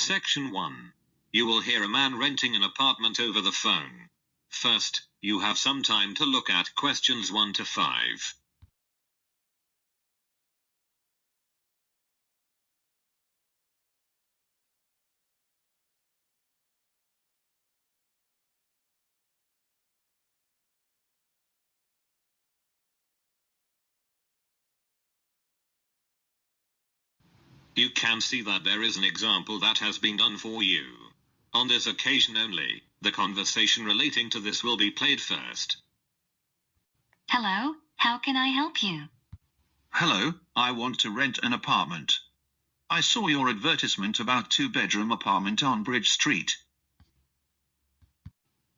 Section 1. You will hear a man renting an apartment over the phone. First, you have some time to look at questions 1 to 5. You can see that there is an example that has been done for you. On this occasion only, the conversation relating to this will be played first. Hello, how can I help you? Hello, I want to rent an apartment. I saw your advertisement about two-bedroom apartment on Bridge Street.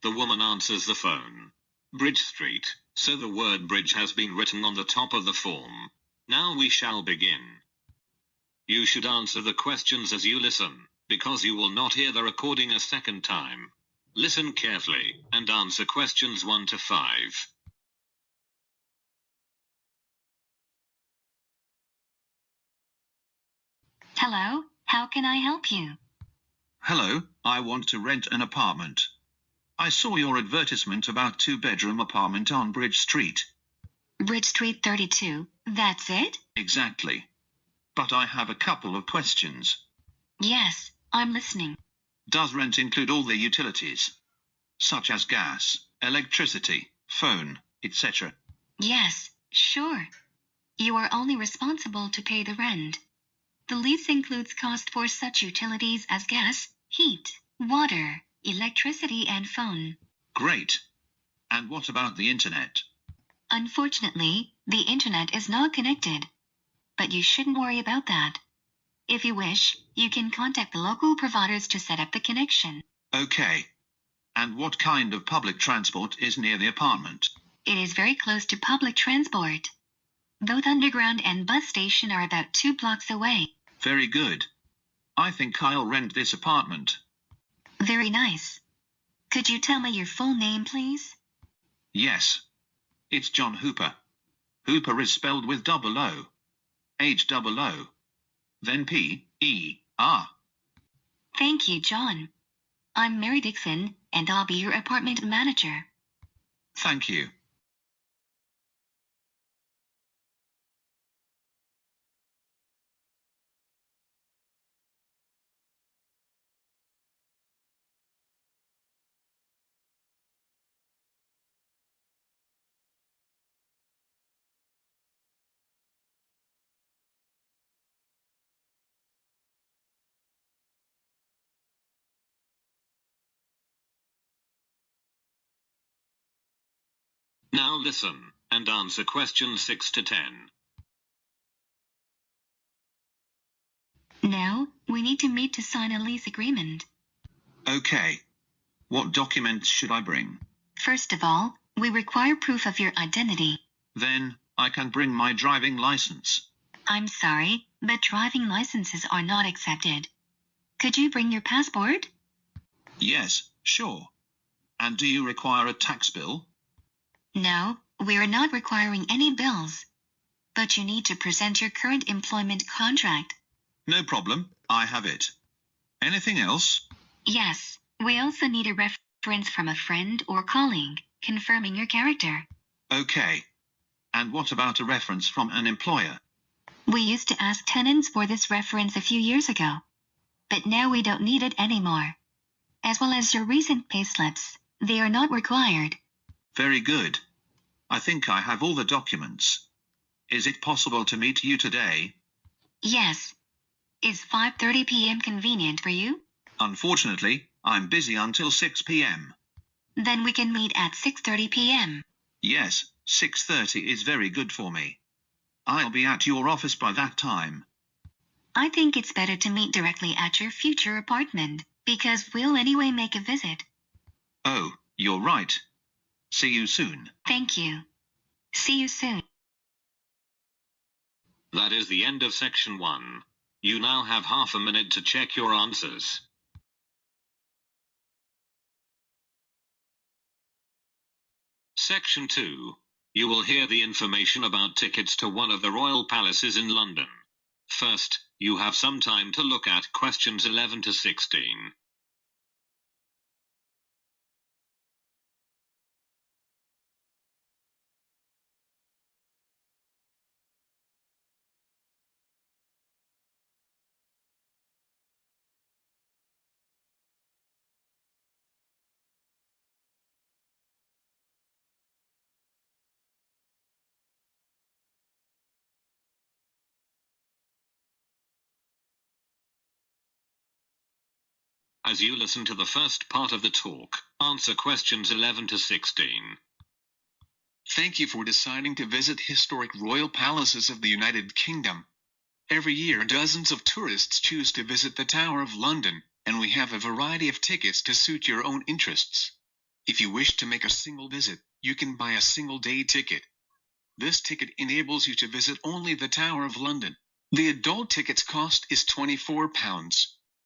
The woman answers the phone. Bridge Street, so the word bridge has been written on the top of the form. Now we shall begin. You should answer the questions as you listen, because you will not hear the recording a second time. Listen carefully, and answer questions 1 to 5. Hello, how can I help you? Hello, I want to rent an apartment. I saw your advertisement about two-bedroom apartment on Bridge Street. Bridge Street 32, that's it? Exactly. But I have a couple of questions. Yes, I'm listening. Does rent include all the utilities, such as gas, electricity, phone, etc.? Yes, sure. You are only responsible to pay the rent. The lease includes cost for such utilities as gas, heat, water, electricity, and phone. Great. And what about the internet? Unfortunately, the internet is not connected. But you shouldn't worry about that. If you wish, you can contact the local providers to set up the connection. Okay. And what kind of public transport is near the apartment? It is very close to public transport. Both underground and bus station are about 2 blocks away. Very good. I think I'll rent this apartment. Very nice. Could you tell me your full name, please? Yes. It's John Hooper. Hooper is spelled with double O. H-double-O. Then P-E-R. Thank you, John. I'm Mary Dixon, and I'll be your apartment manager. Thank you. Now listen, and answer questions 6 to 10. Now, we need to meet to sign a lease agreement. Okay. What documents should I bring? First of all, we require proof of your identity. Then, I can bring my driving license. I'm sorry, but driving licenses are not accepted. Could you bring your passport? Yes, sure. And do you require a tax bill? No, we are not requiring any bills. But you need to present your current employment contract. No problem, I have it. Anything else? Yes, we also need a reference from a friend or colleague, confirming your character. Okay. And what about a reference from an employer? We used to ask tenants for this reference a few years ago. But now we don't need it anymore. As well as your recent payslips, they are not required. Very good. I think I have all the documents. Is it possible to meet you today? Yes. Is 5:30 p.m. convenient for you? Unfortunately, I'm busy until 6 p.m. Then we can meet at 6:30 p.m. Yes, 6:30 is very good for me. I'll be at your office by that time. I think it's better to meet directly at your future apartment, because we'll anyway make a visit. Oh, you're right. See you soon. Thank you. See you soon. That is the end of section 1. You now have half a minute to check your answers. Section 2. You will hear the information about tickets to one of the royal palaces in London. First, you have some time to look at questions 11 to 16. As you listen to the first part of the talk, answer questions 11 to 16. Thank you for deciding to visit historic royal palaces of the United Kingdom. Every year dozens of tourists choose to visit the Tower of London, and we have a variety of tickets to suit your own interests. If you wish to make a single visit, you can buy a single-day ticket. This ticket enables you to visit only the Tower of London. The adult ticket's cost is £24.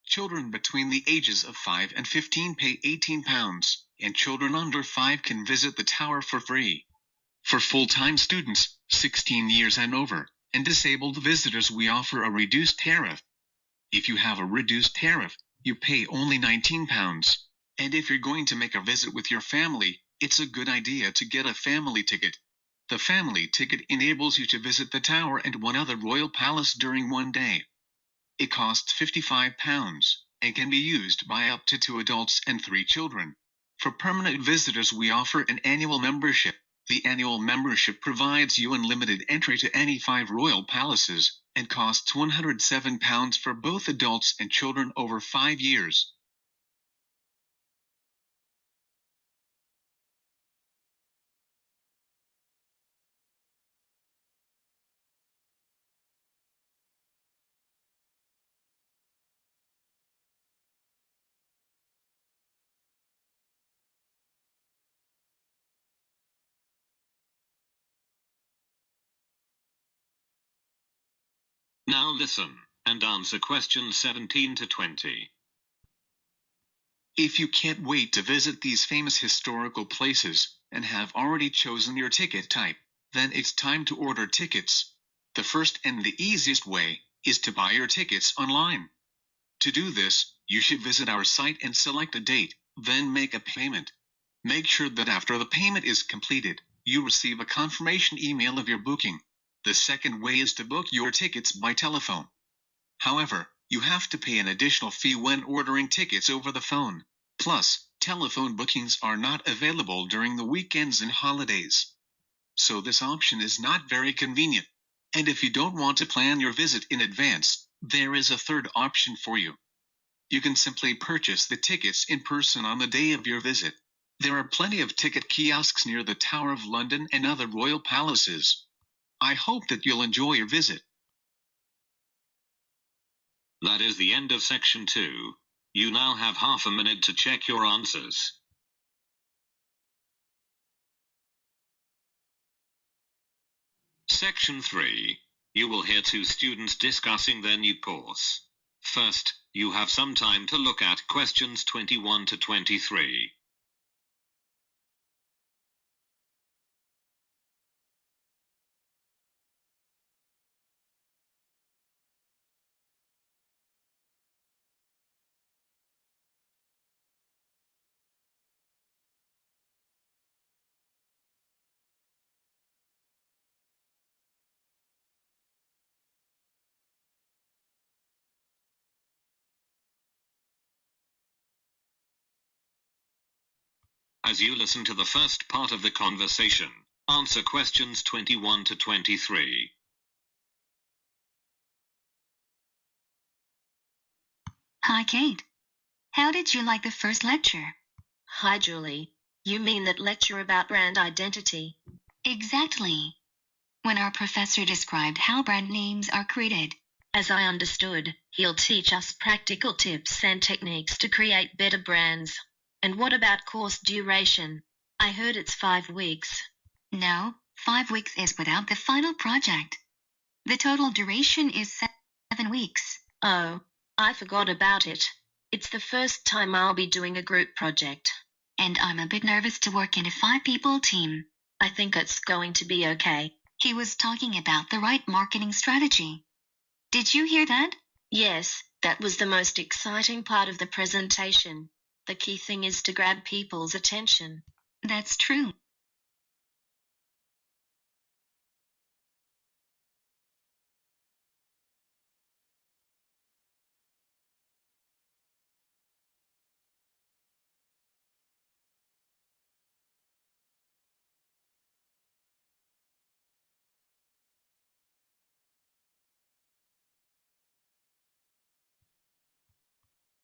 Children between the ages of 5 and 15 pay £18, and children under 5 can visit the tower for free. For full-time students, 16 years and over, and disabled visitors, we offer a reduced tariff. If you have a reduced tariff, you pay only £19. And if you're going to make a visit with your family, it's a good idea to get a family ticket. The family ticket enables you to visit the tower and one other royal palace during one day. It costs £55 and can be used by up to 2 adults and 3 children. For permanent visitors, we offer an annual membership. The annual membership provides you unlimited entry to any 5 royal palaces and costs £107 for both adults and children over 5 years. Now listen, and answer questions 17 to 20. If you can't wait to visit these famous historical places, and have already chosen your ticket type, then it's time to order tickets. The first and the easiest way is to buy your tickets online. To do this, you should visit our site and select a date, then make a payment. Make sure that after the payment is completed, you receive a confirmation email of your booking. The second way is to book your tickets by telephone. However, you have to pay an additional fee when ordering tickets over the phone. Plus, telephone bookings are not available during the weekends and holidays. So this option is not very convenient. And if you don't want to plan your visit in advance, there is a third option for you. You can simply purchase the tickets in person on the day of your visit. There are plenty of ticket kiosks near the Tower of London and other royal palaces. I hope that you'll enjoy your visit. That is the end of section 2. You now have half a minute to check your answers. Section 3. You will hear 2 students discussing their new course. First, you have some time to look at questions 21 to 23. As you listen to the first part of the conversation, answer questions 21 to 23. Hi, Kate. How did you like the first lecture? Hi, Julie. You mean that lecture about brand identity? Exactly. When our professor described how brand names are created. As I understood, he'll teach us practical tips and techniques to create better brands. And what about course duration? I heard it's 5 weeks. No, 5 weeks is without the final project. The total duration is 7 weeks. Oh, I forgot about it. It's the first time I'll be doing a group project. And I'm a bit nervous to work in a 5-people team. I think it's going to be okay. He was talking about the right marketing strategy. Did you hear that? Yes, that was the most exciting part of the presentation. The key thing is to grab people's attention. That's true.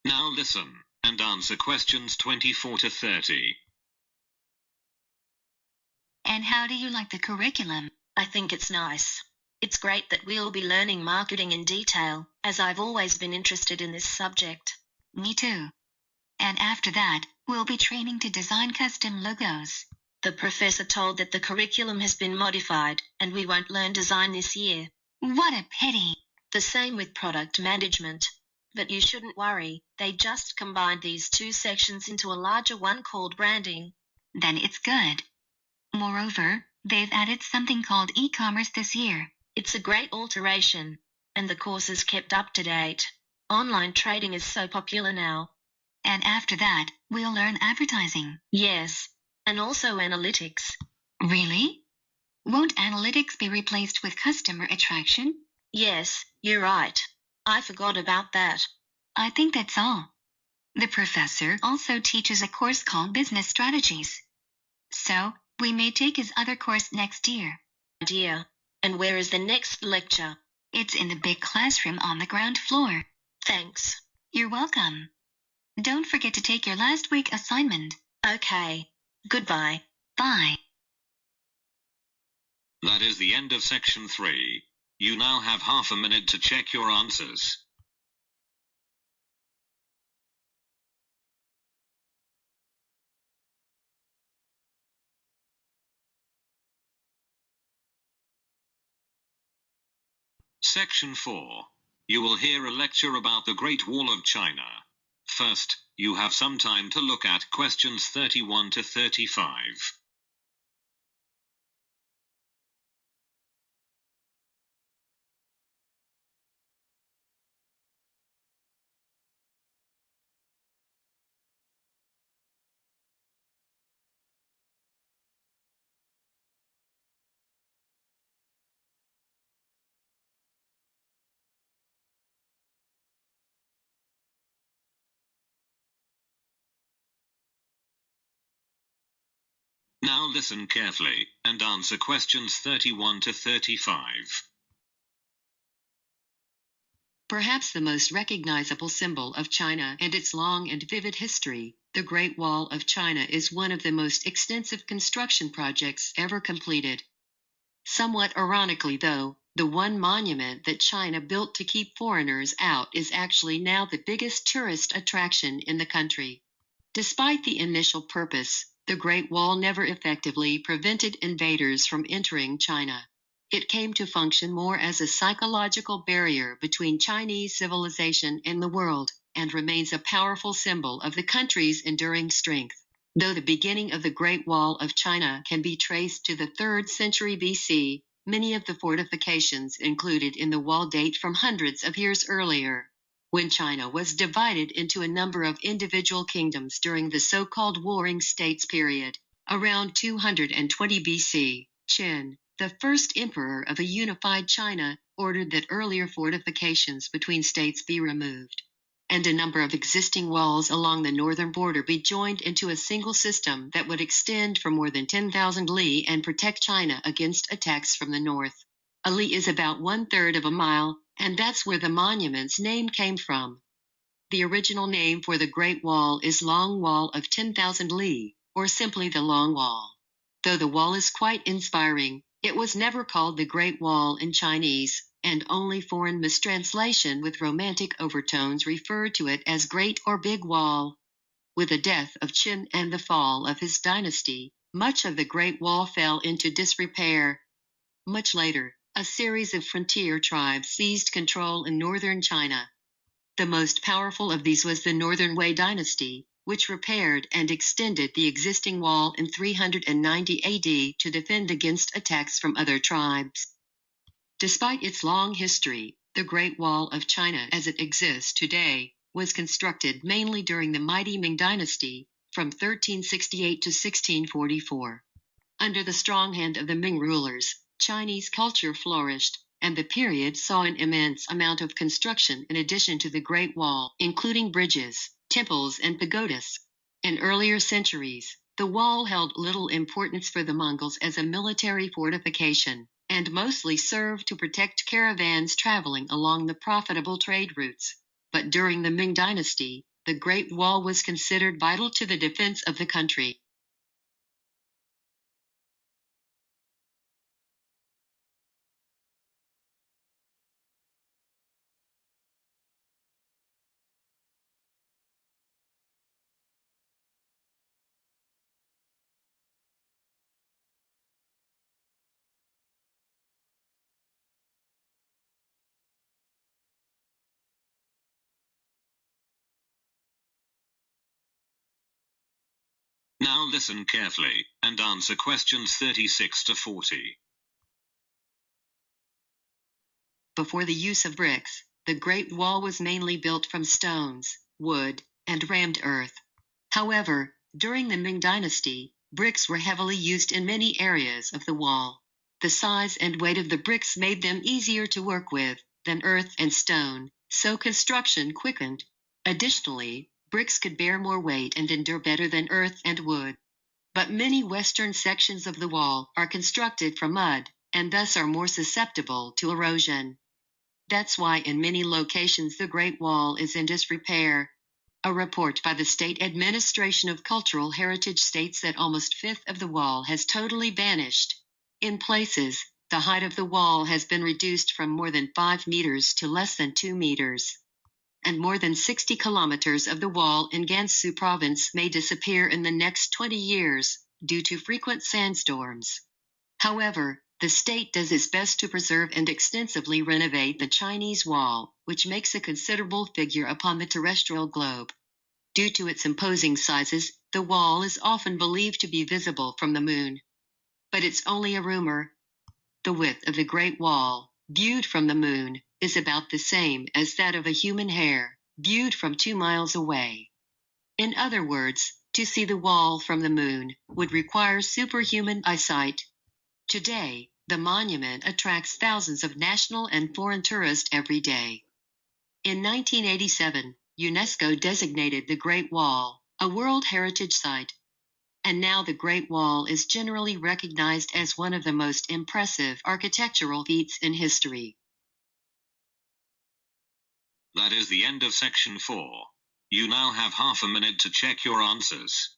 Now listen, and answer questions 24 to 30. And how do you like the curriculum? I think it's nice. It's great that we'll be learning marketing in detail, as I've always been interested in this subject. Me too. And after that, we'll be training to design custom logos. The professor told that the curriculum has been modified, and we won't learn design this year. What a pity. The same with product management. But you shouldn't worry, they just combined these two sections into a larger one called branding. Then it's good. Moreover, they've added something called e-commerce this year. It's a great alteration, and the course is kept up to date. Online trading is so popular now. And after that, we'll learn advertising. Yes, and also analytics. Really? Won't analytics be replaced with customer attraction? Yes, you're right. I forgot about that. I think that's all. The professor also teaches a course called Business Strategies. So, we may take his other course next year. Dear. And where is the next lecture? It's in the big classroom on the ground floor. Thanks. You're welcome. Don't forget to take your last week assignment. Okay. Goodbye. Bye. That is the end of section 3. You now have half a minute to check your answers. Section 4. You will hear a lecture about the Great Wall of China. First, you have some time to look at questions 31 to 35. Now listen carefully, and answer questions 31 to 35. Perhaps the most recognizable symbol of China and its long and vivid history, the Great Wall of China is one of the most extensive construction projects ever completed. Somewhat ironically, though, the one monument that China built to keep foreigners out is actually now the biggest tourist attraction in the country. Despite the initial purpose, the Great Wall never effectively prevented invaders from entering China. It came to function more as a psychological barrier between Chinese civilization and the world, and remains a powerful symbol of the country's enduring strength. Though the beginning of the Great Wall of China can be traced to the 3rd century BC, many of the fortifications included in the wall date from hundreds of years earlier, when China was divided into a number of individual kingdoms during the so-called Warring States period. Around 220 BC, Qin, the first emperor of a unified China, ordered that earlier fortifications between states be removed, and a number of existing walls along the northern border be joined into a single system that would extend for more than 10,000 li and protect China against attacks from the north. A li is about 1/3 of a mile, and that's where the monument's name came from. The original name for the Great Wall is Long Wall of 10,000 li, or simply the Long Wall. Though the wall is quite inspiring, it was never called the Great Wall in Chinese, and only foreign mistranslation with romantic overtones referred to it as Great or Big Wall. With the death of Qin and the fall of his dynasty, much of the Great Wall fell into disrepair. Much later, a series of frontier tribes seized control in northern China. The most powerful of these was the Northern Wei dynasty, which repaired and extended the existing wall in 390 AD to defend against attacks from other tribes. Despite its long history, The Great Wall of China as it exists today was constructed mainly during the mighty Ming Dynasty from 1368 to 1644. Under the strong hand of the Ming rulers, Chinese culture flourished, and the period saw an immense amount of construction in addition to the Great Wall, including bridges, temples, and pagodas. In earlier centuries, the wall held little importance for the Mongols as a military fortification, and mostly served to protect caravans traveling along the profitable trade routes. But during the Ming Dynasty, the Great Wall was considered vital to the defense of the country. Now listen carefully, and answer questions 36 to 40. Before the use of bricks, the Great Wall was mainly built from stones, wood, and rammed earth. However, during the Ming Dynasty, bricks were heavily used in many areas of the wall. The size and weight of the bricks made them easier to work with than earth and stone, so construction quickened. Additionally, bricks could bear more weight and endure better than earth and wood. But many western sections of the wall are constructed from mud, and thus are more susceptible to erosion. That's why in many locations the Great Wall is in disrepair. A report by the State Administration of Cultural Heritage states that almost a fifth of the wall has totally vanished. In places, the height of the wall has been reduced from more than 5 meters to less than 2 meters. And more than 60 kilometers of the wall in Gansu province may disappear in the next 20 years due to frequent sandstorms. However, the state does its best to preserve and extensively renovate the Chinese wall, which makes a considerable figure upon the terrestrial globe. Due to its imposing sizes, the wall is often believed to be visible from the moon. But it's only a rumor. The width of the Great Wall, viewed from the moon, is about the same as that of a human hair, viewed from 2 miles away. In other words, to see the wall from the moon would require superhuman eyesight. Today, the monument attracts thousands of national and foreign tourists every day. In 1987, UNESCO designated the Great Wall a World Heritage Site. And now the Great Wall is generally recognized as one of the most impressive architectural feats in history. That is the end of section 4. You now have half a minute to check your answers.